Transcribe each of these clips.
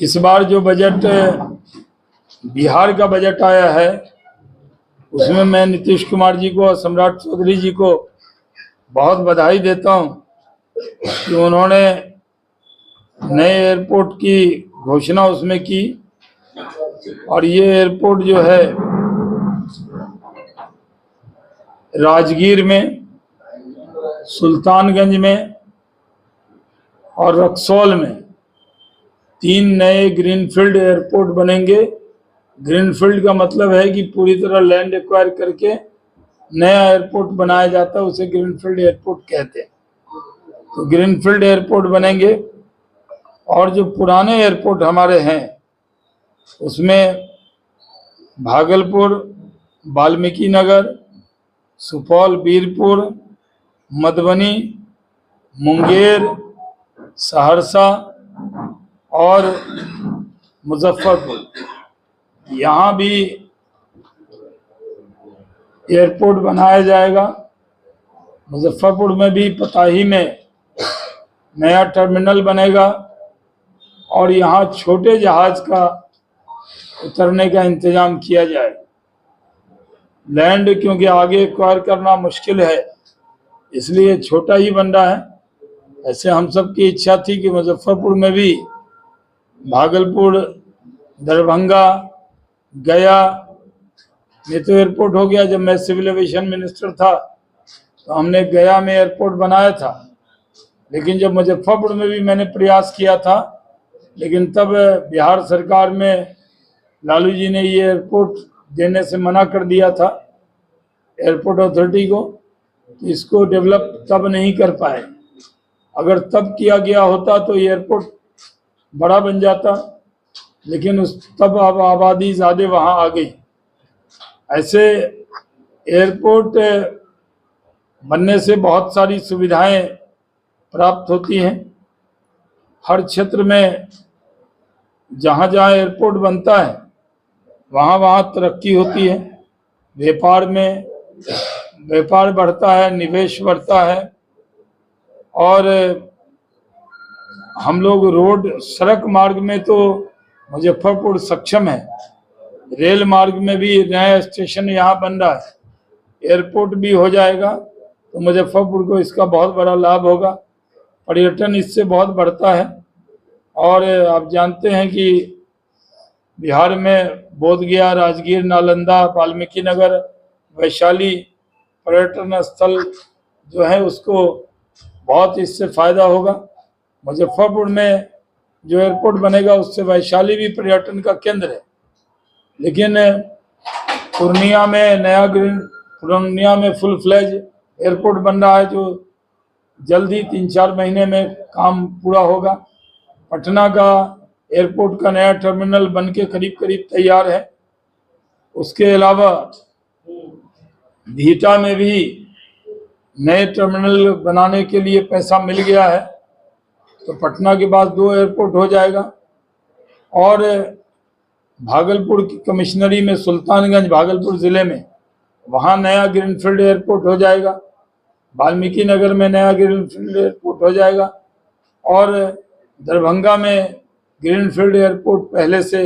इस बार जो बजट बिहार का बजट आया है उसमें मैं नीतीश कुमार जी को और सम्राट चौधरी जी को बहुत बधाई देता हूं कि उन्होंने नए एयरपोर्ट की घोषणा उसमें की और ये एयरपोर्ट जो है राजगीर में, सुल्तानगंज में और रक्सौल में 3 नए ग्रीनफील्ड एयरपोर्ट बनेंगे। ग्रीनफील्ड का मतलब है कि पूरी तरह लैंड एक्वायर करके नया एयरपोर्ट बनाया जाता है, उसे ग्रीनफील्ड एयरपोर्ट कहते हैं। तो ग्रीनफील्ड एयरपोर्ट बनेंगे और जो पुराने एयरपोर्ट हमारे हैं उसमें भागलपुर, वाल्मीकि नगर, सुपौल, बीरपुर, मधुबनी, मुंगेर, सहरसा और मुजफ्फरपुर, यहाँ भी एयरपोर्ट बनाया जाएगा। मुजफ्फरपुर में भी पताही में नया टर्मिनल बनेगा और यहाँ छोटे जहाज का उतरने का इंतजाम किया जाएगा। लैंड क्योंकि आगे एक्वायर करना मुश्किल है इसलिए छोटा ही बन रहा है। ऐसे हम सब की इच्छा थी कि मुजफ्फरपुर में भी भागलपुर, दरभंगा, गया में तो एयरपोर्ट हो गया। जब मैं सिविल एविएशन मिनिस्टर था तो हमने गया में एयरपोर्ट बनाया था, लेकिन जब मुजफ्फरपुर में भी मैंने प्रयास किया था, लेकिन तब बिहार सरकार में लालू जी ने ये एयरपोर्ट देने से मना कर दिया था एयरपोर्ट अथॉरिटी को, तो इसको डेवलप तब नहीं कर पाए। अगर तब किया गया होता तो एयरपोर्ट बड़ा बन जाता, लेकिन तब अब आबादी ज़्यादा वहाँ आ गई। ऐसे एयरपोर्ट बनने से बहुत सारी सुविधाएं प्राप्त होती हैं। हर क्षेत्र में जहाँ जहाँ एयरपोर्ट बनता है वहाँ वहाँ तरक्की होती है। व्यापार बढ़ता है, निवेश बढ़ता है और हम लोग रोड सड़क मार्ग में तो मुजफ्फरपुर सक्षम है। रेल मार्ग में भी नया स्टेशन यहाँ बन रहा है, एयरपोर्ट भी हो जाएगा तो मुजफ्फरपुर को इसका बहुत बड़ा लाभ होगा। पर्यटन इससे बहुत बढ़ता है और आप जानते हैं कि बिहार में बोधगया, राजगीर, नालंदा, वाल्मीकि नगर, वैशाली पर्यटन स्थल जो है उसको बहुत इससे फायदा होगा। मुजफ्फरपुर में जो एयरपोर्ट बनेगा उससे वैशाली भी पर्यटन का केंद्र है। लेकिन पूर्णिया में फुल फ्लेज एयरपोर्ट बन रहा है जो जल्द ही 3-4 महीने में काम पूरा होगा। पटना का एयरपोर्ट का नया टर्मिनल बनके करीब तैयार है। उसके अलावा बिहटा में भी नए टर्मिनल बनाने के लिए पैसा मिल गया है, तो पटना के बाद 2 एयरपोर्ट हो जाएगा। और भागलपुर की कमिश्नरी में, सुल्तानगंज भागलपुर ज़िले में, वहाँ नया ग्रीनफील्ड एयरपोर्ट हो जाएगा। वाल्मीकि नगर में नया ग्रीनफील्ड एयरपोर्ट हो जाएगा और दरभंगा में ग्रीनफील्ड एयरपोर्ट पहले से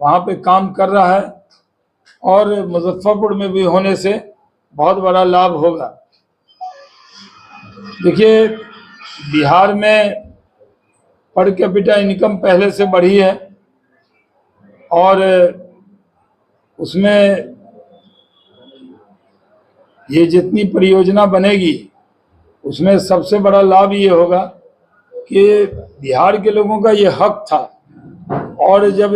वहाँ पे काम कर रहा है और मुजफ्फरपुर में भी होने से बहुत बड़ा लाभ होगा। देखिए, बिहार में पर कैपिटा इनकम पहले से बढ़ी है और उसमें ये जितनी परियोजना बनेगी उसमें सबसे बड़ा लाभ ये होगा कि बिहार के लोगों का ये हक था। और जब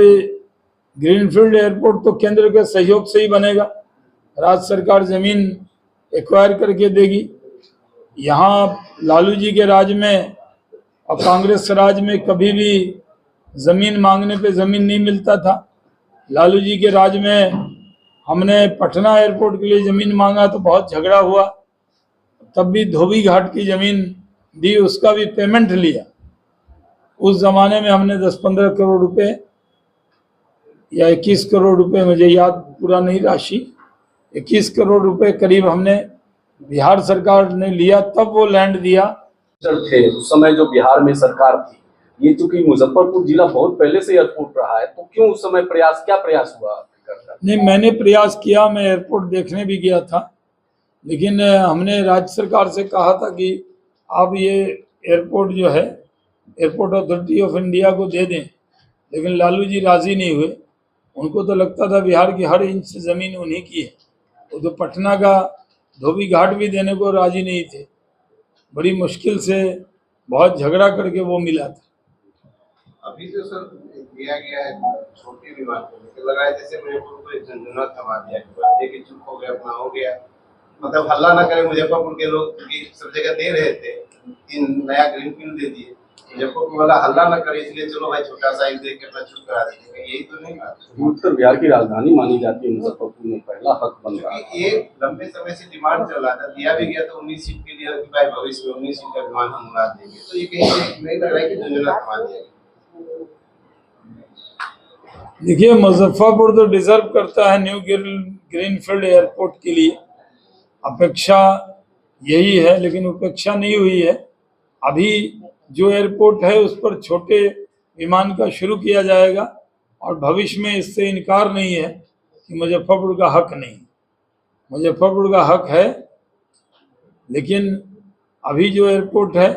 ग्रीनफील्ड एयरपोर्ट तो केंद्र के सहयोग से ही बनेगा, राज्य सरकार जमीन एक्वायर करके देगी। यहाँ लालू जी के राज में और कांग्रेस राज में कभी भी जमीन मांगने पे जमीन नहीं मिलता था। लालू जी के राज में हमने पटना एयरपोर्ट के लिए जमीन मांगा तो बहुत झगड़ा हुआ, तब भी धोबी घाट की जमीन दी, उसका भी पेमेंट लिया। उस जमाने में हमने 10-15 करोड़ रुपए या 21 करोड़ रुपए, मुझे याद पूरा नहीं राशि, 21 करोड़ रुपए करीब हमने बिहार सरकार ने लिया, तब वो लैंड दिया। थे उस समय जो बिहार में सरकार थी ये चूंकि मुजफ्फरपुर जिला बहुत पहले से एयरपोर्ट रहा है, तो क्यों उस समय क्या प्रयास हुआ करता? नहीं, मैंने प्रयास किया, मैं एयरपोर्ट देखने भी गया था, लेकिन हमने राज्य सरकार से कहा था कि आप ये एयरपोर्ट जो है एयरपोर्ट अथॉरिटी ऑफ इंडिया को दे दें, लेकिन लालू जी राज़ी नहीं हुए। उनको तो लगता था बिहार की हर इंच ज़मीन उन्हीं की है। वो तो पटना का धोबी घाट भी देने को राज़ी नहीं थे। बड़ी मुश्किल से बहुत झगड़ा करके वो मिला था। अभी जो सर दिया गया है छोटी विमान को, मुझे लग रहा है जैसे मुजफ्फरपुर को एक झंझुना थमा दिया कि बस देखिए चुप हो गया, अपना हो गया, मतलब हल्ला ना करे मुजफ्फरपुर के लोग, क्योंकि सब जगह दे रहे थे, 3 नया ग्रीन फील्ड दे दिए, मुजफ्फरपुर वाला हल्ला ना करे, इसलिए चलो भाई छोटा सा एक देख के अपना चुप करा देंगे, यही तो नहीं बात। उत्तर बिहार की राजधानी मानी जाती है मुजफ्फरपुर में, पहला हक बन रहा है। ये लंबे समय से डिमांड चल रहा था, दिया भी गया तो 19 सीट के लिए कि भाई भविष्य में 19 सीट का विमान हम उड़ा देंगे, तो ये कहीं से नहीं लग रहा है कि झंझुना थमा दिया। देखिए, मुजफ्फरपुर तो डिजर्व करता है न्यू ग्रीनफील्ड एयरपोर्ट के लिए। अपेक्षा यही है, लेकिन उपेक्षा नहीं हुई है। अभी जो एयरपोर्ट है उस पर छोटे विमान का शुरू किया जाएगा, और भविष्य में इससे इनकार नहीं है कि मुजफ्फरपुर का हक नहीं, मुजफ्फरपुर का हक है, लेकिन अभी जो एयरपोर्ट है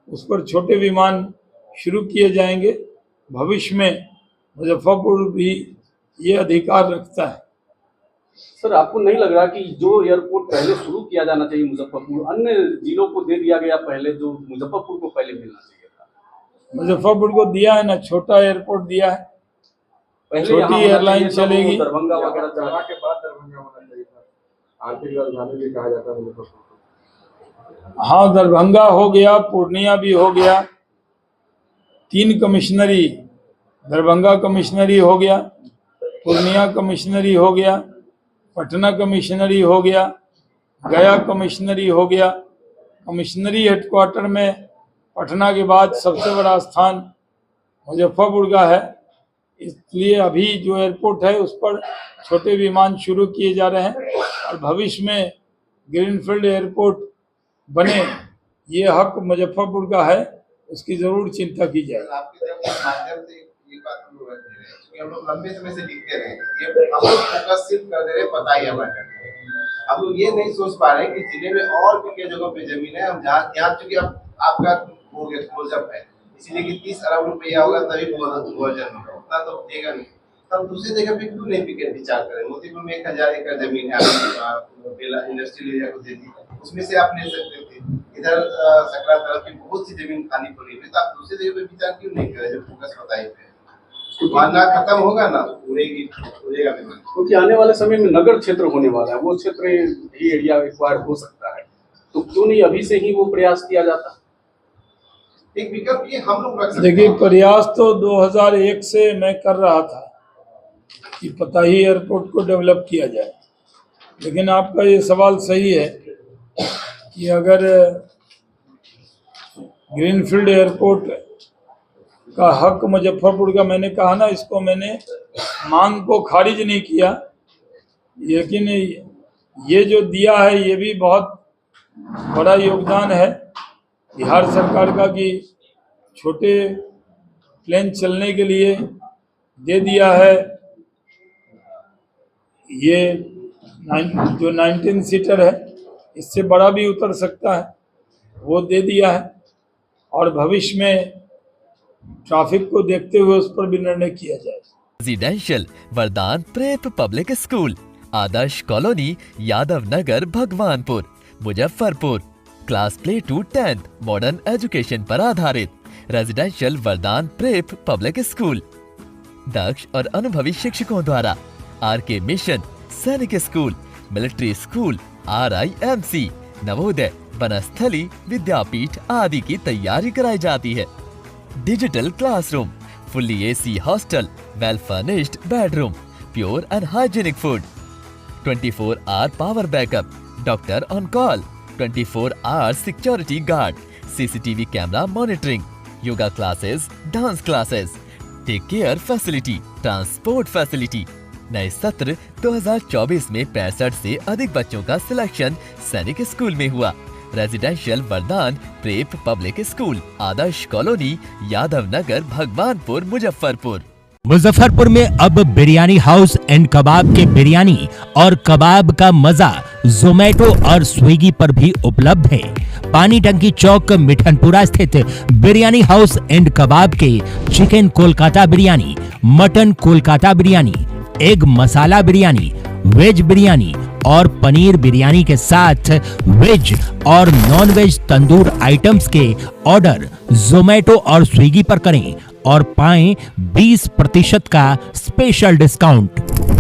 उस पर छोटे विमान शुरू किए जाएंगे। भविष्य में मुजफ्फरपुर भी ये अधिकार रखता है। सर, आपको नहीं लग रहा कि जो एयरपोर्ट पहले शुरू किया जाना चाहिए मुजफ्फरपुर, अन्य जिलों को दे दिया गया पहले, जो मुजफ्फरपुर को पहले मिलना चाहिए था? मुजफ्फरपुर को दिया है ना, छोटा एयरपोर्ट दिया है, पहले छोटी एयरलाइन चलेगी। दरभंगा वगैरह चला के बाद दरभंगा होना चाहिए था, आर्थिक राजधानी भी कहा जाता है मुजफ्फरपुर को। हाँ, दरभंगा हो गया, पूर्णिया भी हो गया, 3 कमिश्नरी, दरभंगा कमिश्नरी हो गया, पूर्णिया कमिश्नरी हो गया, पटना कमिश्नरी हो गया, गया कमिश्नरी हो गया। कमिश्नरी हेडक्वार्टर में पटना के बाद सबसे बड़ा स्थान मुजफ्फरपुर का है, इसलिए अभी जो एयरपोर्ट है उस पर छोटे विमान शुरू किए जा रहे हैं, और भविष्य में ग्रीनफील्ड एयरपोर्ट बने, ये हक मुजफ्फरपुर का है, उसकी जरूर चिंता की जाए। आपके तरफ के माध्यम से ये बात हम लोग रख दे रहे हैं, क्योंकि हम लोग लंबे समय से लिखते रहे, ये हम लोग फोकस सिर्फ कर दे रहे पता ही हमारे, हम लोग ये नहीं सोच पा रहे कि जिले में और भी कई जगहों पे जमीन है, हम जहाँ चूंकि अब आपका हो गया क्लोजअप है, इसीलिए कि 30 अरब रुपया होगा तभी भोजन होगा, उतना तो देगा नहीं, तब दूसरी जगह पे क्यों नहीं विचार करें। मोतीपुर में 1000 एकड़ जमीन है, इंडस्ट्रियल एरिया को दे दी, उसमें से आप ले सकते थे। इधर सकरा तरफ की बहुत सी जमीन खाली पड़ी है, तो आप दूसरी जगह पे विचार क्यों नहीं करें जब फोकस पता ही है। मानना खत्म होगा ना, उड़ेगा विमान, क्योंकि आने वाले समय में नगर क्षेत्र होने वाला है, वो क्षेत्र ही एरिया एक्वायर हो सकता है, तो क्यों नहीं अभी से ही वो प्रयास किया जाता? एक विकल्प ये हम लोग रख सकते हैं। देखिए, प्रयास तो 2001 से मैं कर रहा था कि पताही एयरपोर्ट को डेवलप किया जाए, लेकिन आपका ये सवाल सही है कि अगर ग्रीनफील्ड एयरपोर्ट का हक मुजफ्फरपुर का, मैंने कहा ना, इसको मैंने मांग को खारिज नहीं किया, लेकिन ये जो दिया है ये भी बहुत बड़ा योगदान है बिहार सरकार का कि छोटे प्लेन चलने के लिए दे दिया है। ये जो 19 सीटर है, इससे बड़ा भी उतर सकता है, वो दे दिया है, और भविष्य में ट्रैफिक को देखते हुए उस पर भी निर्णय किया जाए। Residential Vardan prep public school, Adarsh colony, Yadav Nagar, Bhagwanpur, Muzaffarpur. Class play to 10th modern education पर आधारित residential Vardan prep public school, दक्ष और अनुभवी शिक्षकों द्वारा आरके मिशन, सैनिक school, military school, RIMC, Navodaya, Vanasthali, Vidyapeeth आदि की तैयारी कराई जाती है। Digital classroom, fully AC hostel, well furnished bedroom, pure and hygienic food, 24 hour power backup, doctor on call, 24 hours security guard, CCTV camera monitoring, yoga classes, dance classes, take care facility, transport facility. नए सत्र 2024 में 65 से अधिक बच्चों का selection सैनिक school में हुआ। Residential Vardan prep public school, Adarsh colony, Yadav Nagar, Bhagwanpur, Muzaffarpur. Muzaffarpur में अब बिरयानी हाउस एंड कबाब के बिरयानी और कबाब का मजा जोमेटो और स्विगी पर भी उपलब्ध है। पानी टंकी चौक मिठनपुरा स्थित बिरयानी हाउस एंड कबाब के chicken Kolkata biryani, mutton Kolkata biryani, egg masala biryani, veg biryani और पनीर बिरयानी के साथ वेज और नॉन वेज तंदूर आइटम्स के ऑर्डर जोमेटो और स्विगी पर करें और पाएं 20% का स्पेशल डिस्काउंट।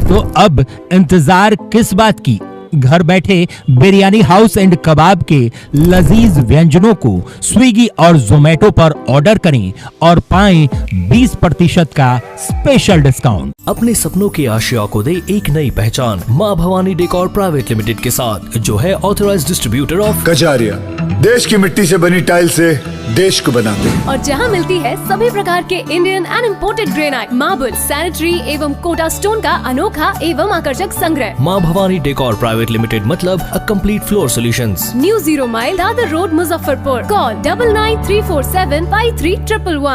तो अब इंतजार किस बात की, घर बैठे बिरयानी हाउस एंड कबाब के लजीज व्यंजनों को स्विगी और जोमेटो पर ऑर्डर करें और पाएं 20% का स्पेशल डिस्काउंट। अपने सपनों की आशिया को दे एक नई पहचान माँ भवानी डेकोर प्राइवेट लिमिटेड के साथ, जो है ऑथराइज्ड डिस्ट्रीब्यूटर ऑफ कजारिया। देश की मिट्टी से बनी टाइल से देश को बनाते हैं और जहां मिलती है सभी प्रकार के Indian and imported granite, marble, sanitary एवं कोटा स्टोन का अनोखा एवं आकर्षक संग्रह। माँ भवानी डेकोर प्राइवेट लिमिटेड मतलब a complete floor solutions. New 0 mile Dadar road, Muzaffarpur. Call 9934753111।